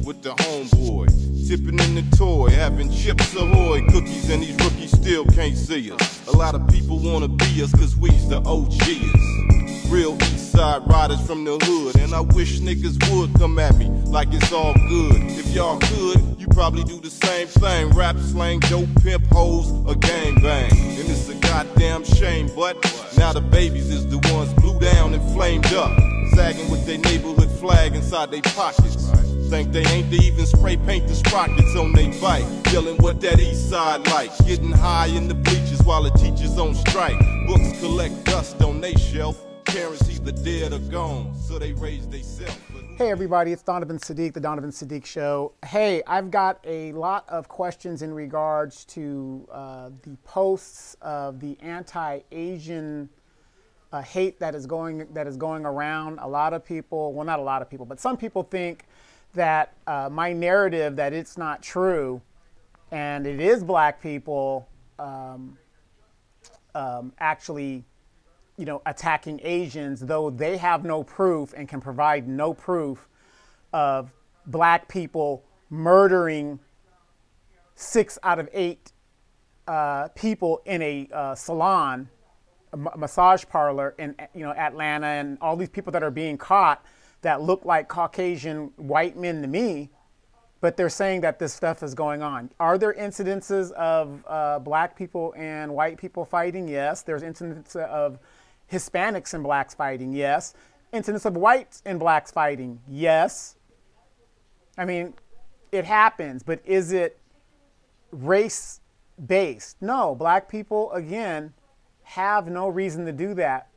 with the homeboy. Tipping in the toy, having chips ahoy, cookies, and these rookies still can't see us. A lot of people wanna be us cause we's the OGs. Real east side riders from the hood. And I wish niggas would come at me like it's all good. If y'all could, you probably do the same thing. Rap, slang, dope, pimp, hoes, or gang bang. And it's a goddamn shame, but now the babies is the ones blew down and flamed up, sagging with their neighborhood flag inside their pockets. Think they ain't to even spray paint the sprockets on they bike. Yelling what that east side like. Getting high in the bleachers while the teachers on strike. Books collect dust on they shelf. Parents either dead or gone, so they raise they self. Hey everybody, it's Donovan Saadiq, the Donovan Saadiq Show. Hey, I've got a lot of questions in regards to the posts of the anti-Asian hate that is going around. A lot of people, well, not a lot of people, but some people think that my narrative that it's not true, and it is black people actually, you know, attacking Asians, though they have no proof and can provide no proof of black people murdering 6 out of 8 people in a salon, a massage parlor in, you know, Atlanta, and all these people that are being caught that look like Caucasian white men to me, but they're saying that this stuff is going on. Are there incidences of black people and white people fighting? Yes. There's incidences of Hispanics and blacks fighting? Yes. Incidents of whites and blacks fighting? Yes. I mean, it happens, but is it race-based? No. Black people, again, have no reason to do that.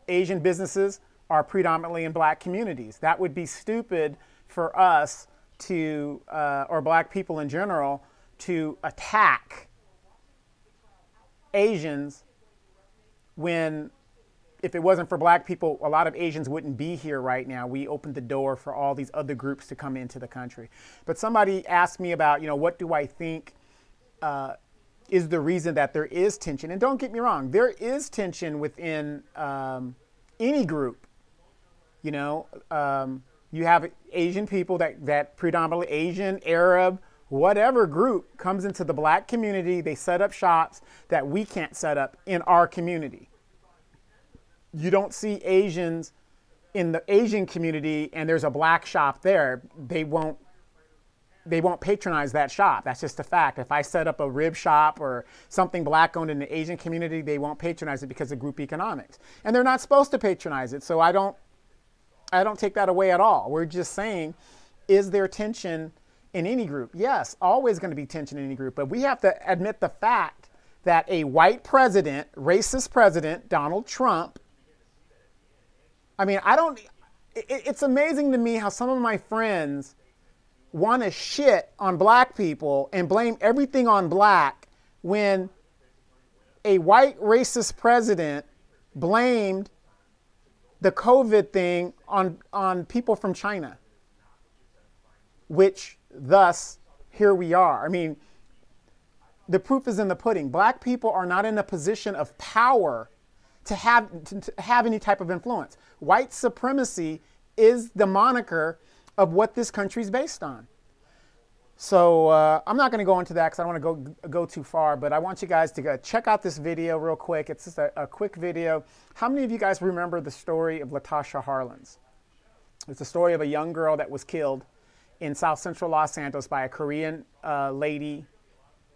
Asian businesses are predominantly in black communities. That would be stupid for us to, or black people in general, to attack Asians when, if it wasn't for black people, a lot of Asians wouldn't be here right now. We opened the door for all these other groups to come into the country. But somebody asked me about, you know, what do I think is the reason that there is tension? And don't get me wrong, there is tension within any group. You know, you have Asian people that predominantly Asian, Arab, whatever group comes into the black community, they set up shops that we can't set up in our community. You don't see Asians in the Asian community and there's a black shop there. They won't patronize that shop. That's just a fact. If I set up a rib shop or something black owned in the Asian community, they won't patronize it because of group economics. And they're not supposed to patronize it. So I don't take that away at all. We're just saying, is there tension in any group? Yes, always going to be tension in any group. But we have to admit the fact that a white president, racist president, Donald Trump, I mean, it's amazing to me how some of my friends want to shit on black people and blame everything on black when a white racist president blamed the COVID thing on people from China, which thus here we are. I mean, the proof is in the pudding. Black people are not in a position of power to have any type of influence. White supremacy is the moniker of what this country is based on. So I'm not going to go into that because I don't want to go too far, but I want you guys to check out this video real quick. It's just a quick video. How many of you guys remember the story of Latasha Harlins? It's a story of a young girl that was killed in South Central Los Angeles by a Korean lady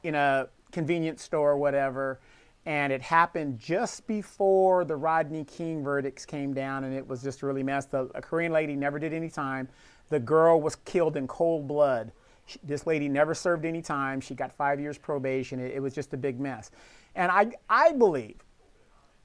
in a convenience store or whatever. And it happened just before the Rodney King verdicts came down, and it was just really messed up. A Korean lady never did any time. The girl was killed in cold blood. This lady never served any time. She got 5 years probation. It was just a big mess. And I believe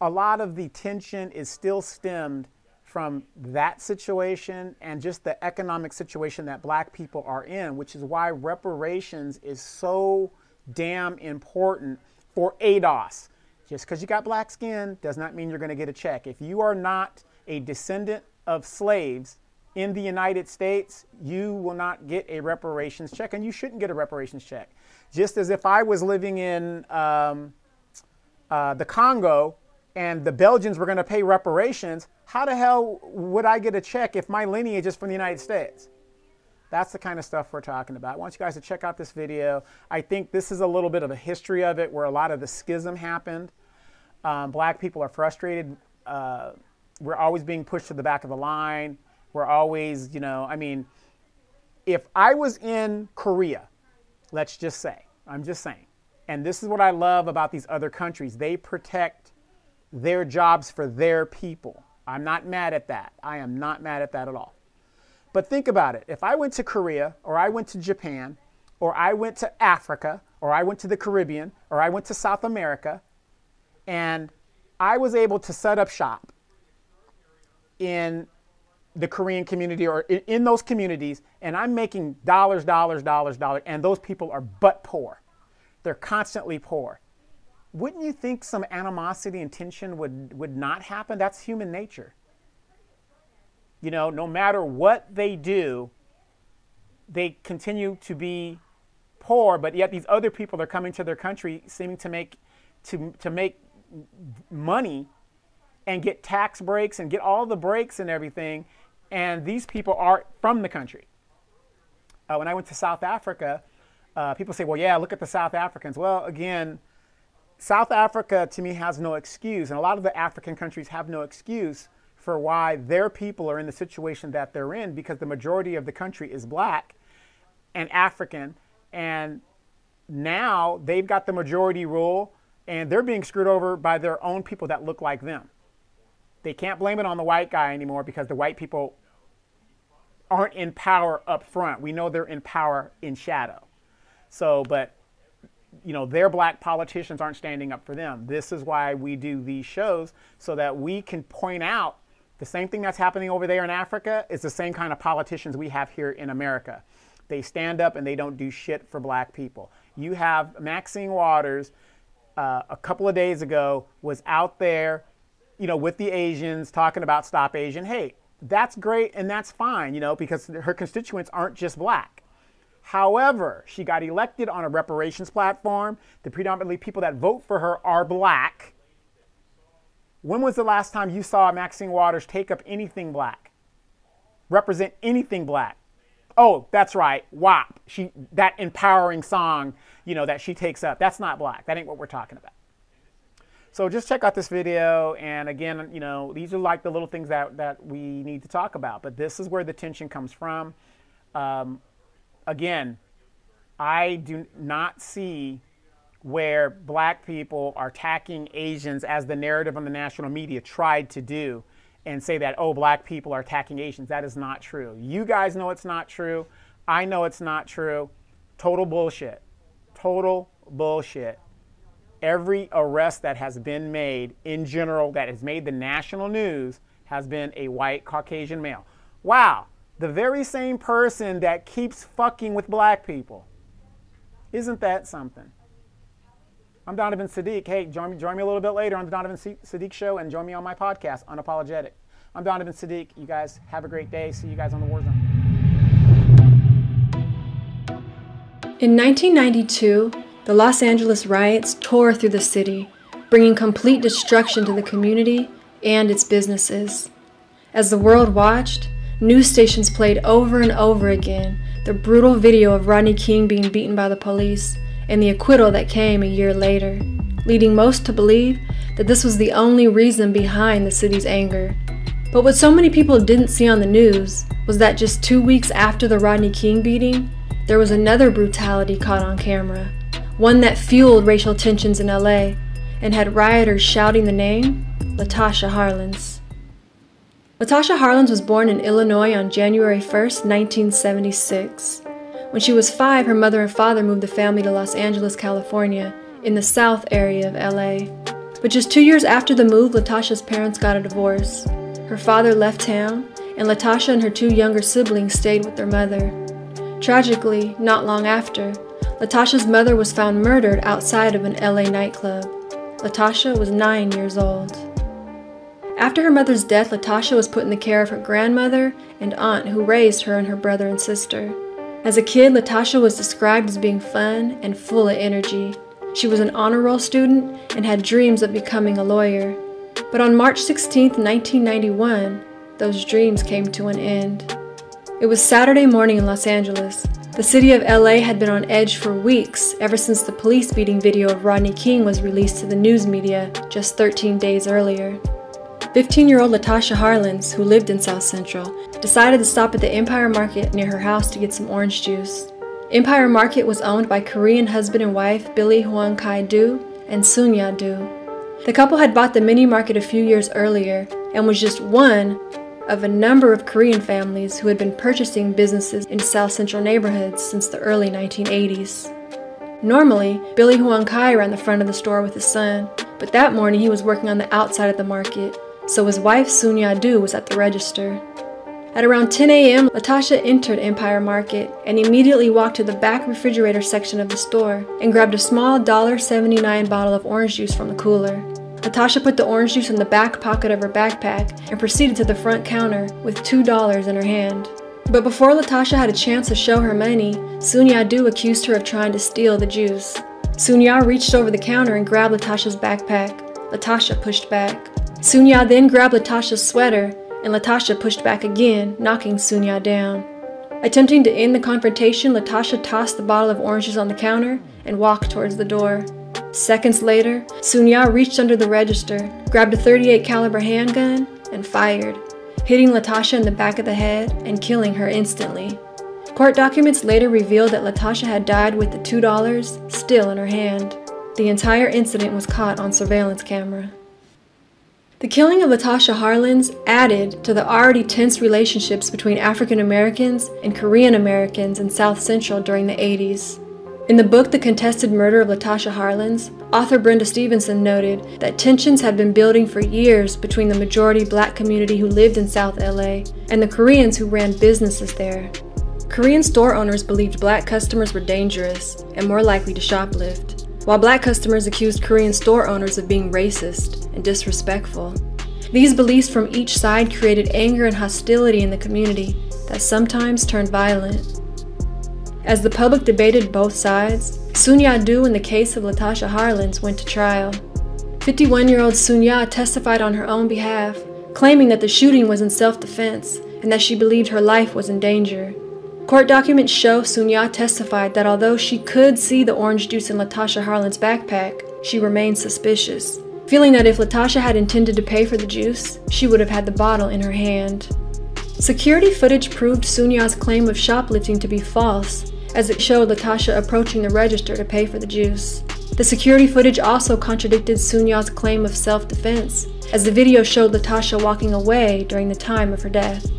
a lot of the tension is still stemmed from that situation and just the economic situation that black people are in, which is why reparations is so damn important for ADOS. Just because you got black skin does not mean you're going to get a check. If you are not a descendant of slaves in the United States, you will not get a reparations check, and you shouldn't get a reparations check. Just as if I was living in the Congo and the Belgians were going to pay reparations, how the hell would I get a check if my lineage is from the United States? That's the kind of stuff we're talking about. I want you guys to check out this video. I think this is a little bit of a history of it, where a lot of the schism happened. Black people are frustrated. We're always being pushed to the back of the line. We're always, you know, I mean, if I was in Korea, let's just say, I'm just saying, and this is what I love about these other countries. They protect their jobs for their people. I'm not mad at that. I am not mad at that at all. But think about it. If I went to Korea, or I went to Japan, or I went to Africa, or I went to the Caribbean, or I went to South America, and I was able to set up shop in the Korean community, or in those communities, and I'm making dollars, and those people are butt poor. They're constantly poor. Wouldn't you think some animosity and tension would not happen? That's human nature. You know, no matter what they do, they continue to be poor, but yet these other people are coming to their country seeming to make money and get tax breaks and get all the breaks and everything, and these people are from the country. When I went to South Africa, people say, well, yeah, look at the South Africans. Well, again, South Africa to me has no excuse, and a lot of the African countries have no excuse for why their people are in the situation that they're in, because the majority of the country is black and African, and now they've got the majority rule, and they're being screwed over by their own people that look like them. They can't blame it on the white guy anymore, because the white people aren't in power up front. We know they're in power in shadow. So, but, you know, their black politicians aren't standing up for them. This is why we do these shows, so that we can point out the same thing that's happening over there in Africa is the same kind of politicians we have here in America. They stand up and they don't do shit for black people. You have Maxine Waters, a couple of days ago, was out there, you know, with the Asians, talking about Stop Asian Hate. That's great and that's fine, you know, because her constituents aren't just black. However, she got elected on a reparations platform. The predominantly people that vote for her are black. When was the last time you saw Maxine Waters take up anything black? Represent anything black? Oh, that's right, WAP. That empowering song, you know, that she takes up. That's not black. That ain't what we're talking about. So just check out this video. And again, you know, these are like the little things that we need to talk about. But this is where the tension comes from. Again, I do not see where black people are attacking Asians as the narrative on the national media tried to do, and say that, oh, black people are attacking Asians. That is not true. You guys know it's not true. I know it's not true. Total bullshit. Total bullshit. Every arrest that has been made in general that has made the national news has been a white Caucasian male. Wow. The very same person that keeps fucking with black people. Isn't that something? I'm Donovan Saadiq. Hey, join me a little bit later on the Donovan Saadiq Show, and join me on my podcast, Unapologetic. I'm Donovan Saadiq. You guys have a great day. See you guys on the War Zone. In 1992, the Los Angeles riots tore through the city, bringing complete destruction to the community and its businesses. As the world watched, news stations played over and over again the brutal video of Rodney King being beaten by the police, and the acquittal that came a year later, leading most to believe that this was the only reason behind the city's anger. But what so many people didn't see on the news was that just 2 weeks after the Rodney King beating, there was another brutality caught on camera, one that fueled racial tensions in LA and had rioters shouting the name LaTosha Harlins. LaTosha Harlins was born in Illinois on January 1st, 1976. When she was 5, her mother and father moved the family to Los Angeles, California, in the South area of LA. But just 2 years after the move, LaTosha's parents got a divorce. Her father left town, and LaTosha and her 2 younger siblings stayed with their mother. Tragically, not long after, LaTosha's mother was found murdered outside of an LA nightclub. LaTosha was 9 years old. After her mother's death, LaTosha was put in the care of her grandmother and aunt, who raised her and her brother and sister. As a kid, LaTosha was described as being fun and full of energy. She was an honor roll student and had dreams of becoming a lawyer. But on March 16, 1991, those dreams came to an end. It was Saturday morning in Los Angeles. The city of LA had been on edge for weeks, ever since the police beating video of Rodney King was released to the news media just 13 days earlier. 15-year-old Latasha Harlins, who lived in South Central, decided to stop at the Empire Market near her house to get some orange juice. Empire Market was owned by Korean husband and wife Billy Hwang Kai-do and Sunya Do. The couple had bought the mini market a few years earlier and was just one of a number of Korean families who had been purchasing businesses in South Central neighborhoods since the early 1980s. Normally, Billy Hwang Kai ran the front of the store with his son, but that morning he was working on the outside of the market, so his wife Sunya Do was at the register. At around 10 a.m., Latasha entered Empire Market and immediately walked to the back refrigerator section of the store and grabbed a small $1.79 bottle of orange juice from the cooler. Latasha put the orange juice in the back pocket of her backpack and proceeded to the front counter with $2 in her hand. But before Latasha had a chance to show her money, Sunya Do accused her of trying to steal the juice. Sunya reached over the counter and grabbed Latasha's backpack. Latasha pushed back. Sunya then grabbed Latasha's sweater, and Latasha pushed back again, knocking Sunya down. Attempting to end the confrontation, Latasha tossed the bottle of orange juice on the counter and walked towards the door. Seconds later, Sunya reached under the register, grabbed a .38 caliber handgun, and fired, hitting Latasha in the back of the head and killing her instantly. Court documents later revealed that Latasha had died with the $2 still in her hand. The entire incident was caught on surveillance camera. The killing of Latasha Harlins added to the already tense relationships between African Americans and Korean Americans in South Central during the 80s. In the book The Contested Murder of Latasha Harlins, author Brenda Stevenson noted that tensions had been building for years between the majority black community who lived in South LA and the Koreans who ran businesses there. Korean store owners believed black customers were dangerous and more likely to shoplift, while black customers accused Korean store owners of being racist and disrespectful. These beliefs from each side created anger and hostility in the community that sometimes turned violent. As the public debated both sides, Sunya Do in the case of Latasha Harlins went to trial. 51-year-old Sunya testified on her own behalf, claiming that the shooting was in self-defense and that she believed her life was in danger. Court documents show Sunya testified that although she could see the orange juice in Latasha Harlins' backpack, she remained suspicious, feeling that if Latasha had intended to pay for the juice, she would have had the bottle in her hand. Security footage proved Sunya's claim of shoplifting to be false, as it showed Latasha approaching the register to pay for the juice. The security footage also contradicted Sunya's claim of self-defense, as the video showed Latasha walking away during the time of her death.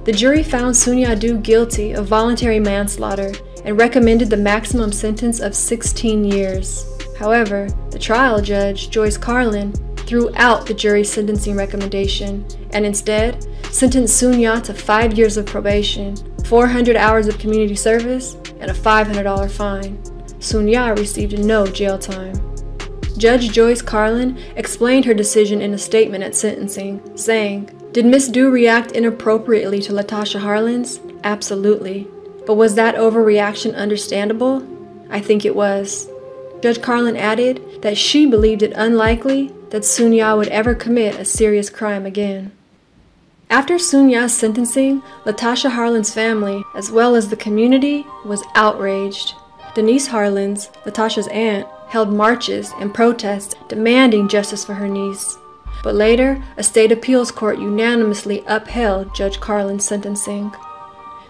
The jury found Sunya Do guilty of voluntary manslaughter and recommended the maximum sentence of 16 years. However, the trial judge, Joyce Carlin, threw out the jury's sentencing recommendation and instead sentenced Sunya to 5 years of probation, 400 hours of community service, and a $500 fine. Sunya received no jail time. Judge Joyce Carlin explained her decision in a statement at sentencing, saying, "Did Miss Do react inappropriately to Latasha Harlins? Absolutely. But was that overreaction understandable? I think it was." Judge Carlin added that she believed it unlikely that Sunya would ever commit a serious crime again. After Sunya's sentencing, Latasha Harlins' family, as well as the community, was outraged. Denise Harlins, Latasha's aunt, held marches and protests demanding justice for her niece. But later, a state appeals court unanimously upheld Judge Carlin's sentencing.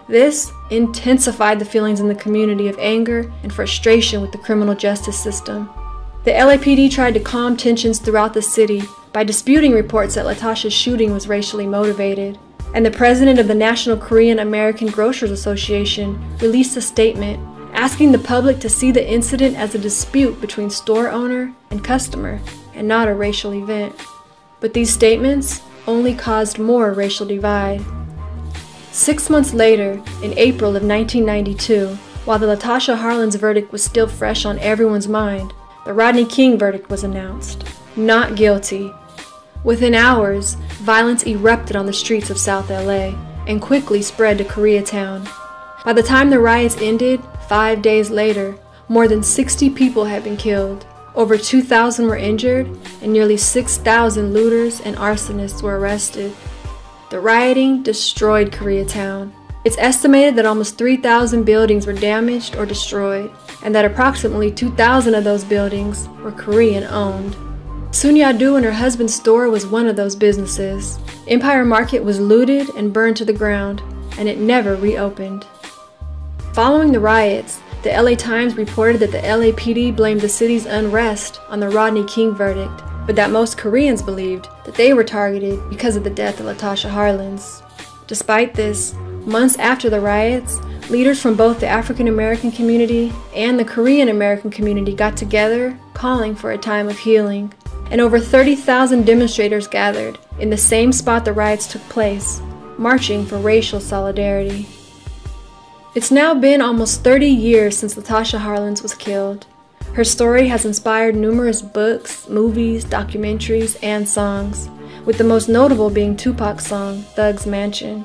This intensified the feelings in the community of anger and frustration with the criminal justice system. The LAPD tried to calm tensions throughout the city by disputing reports that Latasha's shooting was racially motivated, and the president of the National Korean American Grocers Association released a statement asking the public to see the incident as a dispute between store owner and customer and not a racial event. But these statements only caused more racial divide. 6 months later, in April of 1992, while the Latasha Harlins verdict was still fresh on everyone's mind, the Rodney King verdict was announced. Not guilty. Within hours, violence erupted on the streets of South LA and quickly spread to Koreatown. By the time the riots ended, 5 days later, more than 60 people had been killed, over 2,000 were injured, and nearly 6,000 looters and arsonists were arrested. The rioting destroyed Koreatown. It's estimated that almost 3,000 buildings were damaged or destroyed, and that approximately 2,000 of those buildings were Korean-owned. Sun Ya-do and her husband's store was one of those businesses. Empire Market was looted and burned to the ground, and it never reopened. Following the riots, the LA Times reported that the LAPD blamed the city's unrest on the Rodney King verdict, but that most Koreans believed that they were targeted because of the death of Latasha Harlins. Despite this, months after the riots, leaders from both the African American community and the Korean American community got together, calling for a time of healing. And over 30,000 demonstrators gathered in the same spot the riots took place, marching for racial solidarity. It's now been almost 30 years since Latasha Harlins was killed. Her story has inspired numerous books, movies, documentaries, and songs, with the most notable being Tupac's song, Thug's Mansion.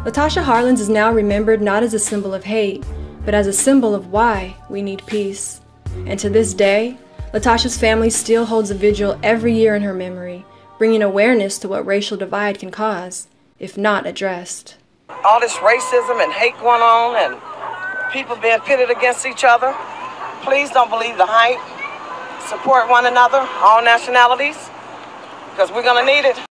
Latasha Harlins is now remembered not as a symbol of hate, but as a symbol of why we need peace. And to this day, Latasha's family still holds a vigil every year in her memory, bringing awareness to what racial divide can cause, if not addressed. All this racism and hate going on and people being pitted against each other, please don't believe the hype. Support one another, all nationalities, because we're going to need it.